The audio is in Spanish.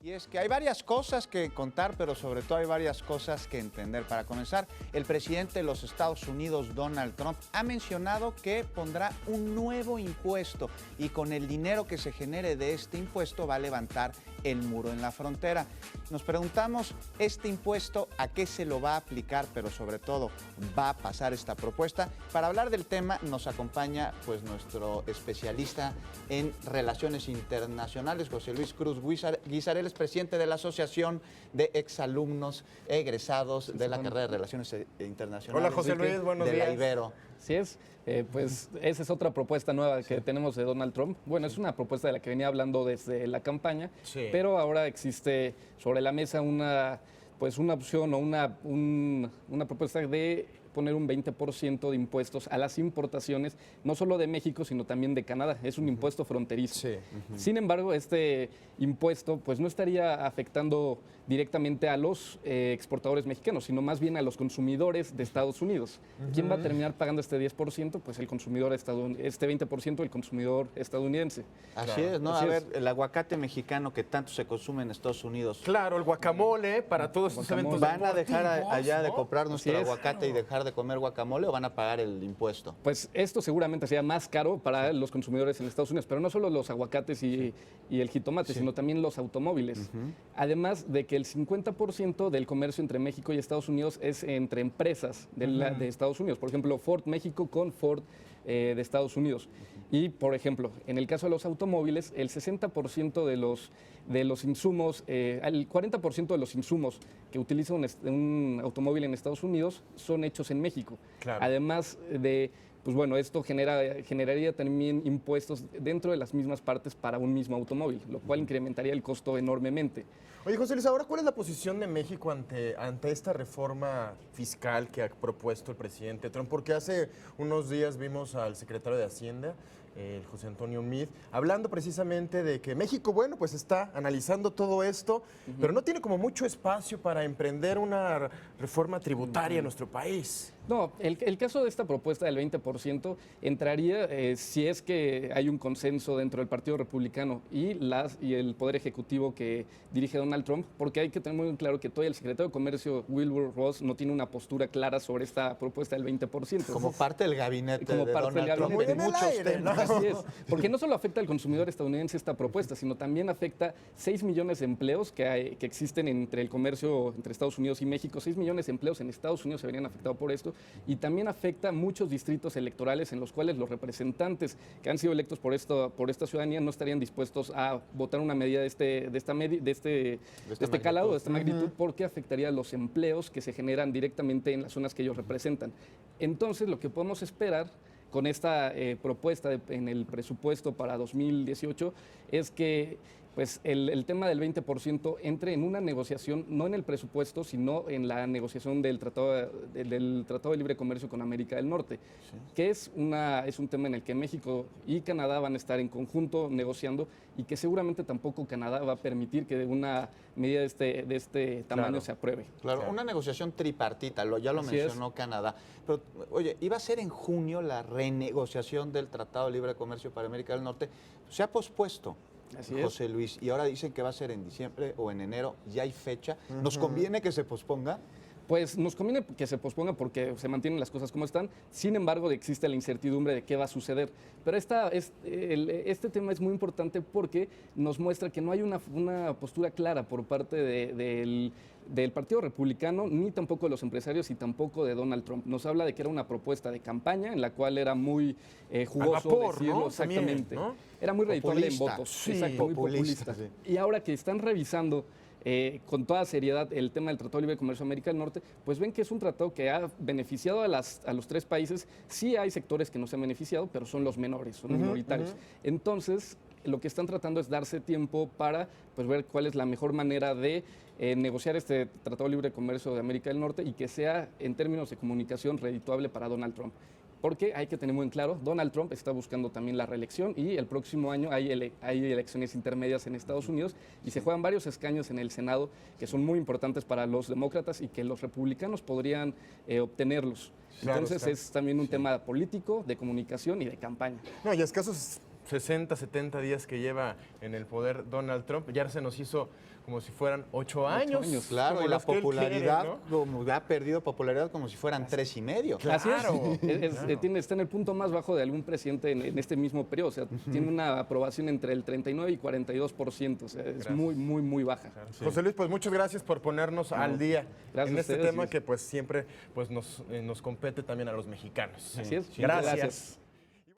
Y es que hay varias cosas que contar, pero sobre todo hay varias cosas que entender. Para comenzar, el presidente de los Estados Unidos, Donald Trump, ha mencionado que pondrá un nuevo impuesto y con el dinero que se genere de este impuesto va a levantar el muro en la frontera. Nos preguntamos, ¿este impuesto a qué se lo va a aplicar? Pero sobre todo, ¿va a pasar esta propuesta? Para hablar del tema nos acompaña pues nuestro especialista en relaciones internacionales, José Luis Cruz Guizar. Él es presidente de la Asociación de Exalumnos Egresados de la carrera de Relaciones Internacionales. Hola José Luis, buenos días. De la Ibero. Así es, pues esa es otra propuesta nueva que tenemos de Donald Trump. Bueno, es una propuesta de la que venía hablando desde la campaña, pero ahora existe sobre la mesa una opción o una propuesta de poner un 20% de impuestos a las importaciones, no solo de México, sino también de Canadá. Es un impuesto fronterizo. Sin embargo, este impuesto pues no estaría afectando directamente a los exportadores mexicanos, sino más bien a los consumidores de Estados Unidos. ¿Quién va a terminar pagando este 10%? Pues el consumidor estadounidense, este 20% el consumidor estadounidense. Así es, ¿no? A ver, el aguacate mexicano que tanto se consume en Estados Unidos. Claro, el guacamole para todos estos eventos. ¿Van a dejar allá de comprar nuestro aguacate y dejar de comer guacamole o van a pagar el impuesto? Pues esto seguramente sea más caro para los consumidores en Estados Unidos, pero no solo los aguacates y el jitomate, sino también los automóviles. Además de que el 50% del comercio entre México y Estados Unidos es entre empresas de Estados Unidos. Por ejemplo, Ford México con Ford de Estados Unidos. Y, por ejemplo, en el caso de los automóviles, el 60% de los insumos, el 40% de los insumos que utiliza un automóvil en Estados Unidos son hechos en México. Claro. Además de, pues bueno, esto generaría también impuestos dentro de las mismas partes para un mismo automóvil, lo cual incrementaría el costo enormemente. Oye, José Luis, ahora, ¿cuál es la posición de México ante esta reforma fiscal que ha propuesto el presidente Trump? Porque hace unos días vimos al secretario de Hacienda, el José Antonio Meade, hablando precisamente de que México, bueno, pues está analizando todo esto, pero no tiene como mucho espacio para emprender una reforma tributaria en nuestro país. No, el caso de esta propuesta del 20% entraría si es que hay un consenso dentro del Partido Republicano y el Poder Ejecutivo que dirige Donald Trump, porque hay que tener muy claro que todavía el secretario de Comercio, Wilbur Ross, no tiene una postura clara sobre esta propuesta del 20%. Como parte del gabinete de Donald Trump. Muy en muchos temas. Así es, porque no solo afecta al consumidor estadounidense esta propuesta, sino también afecta 6 millones de empleos que existen entre el comercio entre Estados Unidos y México. 6 millones de empleos en Estados Unidos se verían afectados por esto. Y también afecta muchos distritos electorales en los cuales los representantes que han sido electos por esta ciudadanía no estarían dispuestos a votar una medida de este calado, de esta magnitud, porque afectaría los empleos que se generan directamente en las zonas que ellos representan. Entonces, lo que podemos esperar con esta propuesta en el presupuesto para 2018 es que pues el tema del 20% entre en una negociación, no en el presupuesto, sino en la negociación del Tratado de Libre Comercio con América del Norte, que es un tema en el que México y Canadá van a estar en conjunto negociando y que seguramente tampoco Canadá va a permitir que una medida de este tamaño se apruebe. Claro, una negociación tripartita, ya lo mencionó Canadá. Pero, oye, iba a ser en junio la renegociación del Tratado de Libre Comercio para América del Norte. Se ha pospuesto. José Luis, y ahora dicen que va a ser en diciembre o en enero, ya hay fecha. ¿Nos conviene que se posponga? Pues nos conviene que se posponga porque se mantienen las cosas como están, sin embargo existe la incertidumbre de qué va a suceder. Pero este tema es muy importante porque nos muestra que no hay una postura clara por parte del Partido Republicano, ni tampoco de los empresarios y tampoco de Donald Trump. Nos habla de que era una propuesta de campaña en la cual era muy jugoso decirlo, ¿no? Exactamente. También, ¿no? Era muy redituable en votos. Sí, exacto, muy populista. Sí. Y ahora que están revisando con toda seriedad el tema del Tratado de Libre Comercio de América del Norte, pues ven que es un tratado que ha beneficiado a los tres países. Sí hay sectores que no se han beneficiado, pero son los menores, son minoritarios. Entonces, lo que están tratando es darse tiempo para pues, ver cuál es la mejor manera de negociar este Tratado de Libre Comercio de América del Norte y que sea, en términos de comunicación, redituable para Donald Trump. Porque hay que tener muy en claro, Donald Trump está buscando también la reelección y el próximo año hay elecciones intermedias en Estados Unidos y se juegan varios escaños en el Senado que son muy importantes para los demócratas y que los republicanos podrían obtenerlos. Claro, entonces es también un tema político, de comunicación y de campaña. No, y escasos 60, 70 días que lleva en el poder Donald Trump, ya se nos hizo como si fueran 8 años. Claro, como y la los que él popularidad, quiere, como ha perdido popularidad como si fueran 3,5. Así es. Claro, Está en el punto más bajo de algún presidente en este mismo periodo. O sea, tiene una aprobación entre el 39 y 42%. O sea, es muy, muy, muy baja. Sí. José Luis, pues muchas gracias por ponernos al día Gracias en a este ustedes, tema sí. que pues siempre pues nos compete también a los mexicanos. Así es. Gracias. Gracias.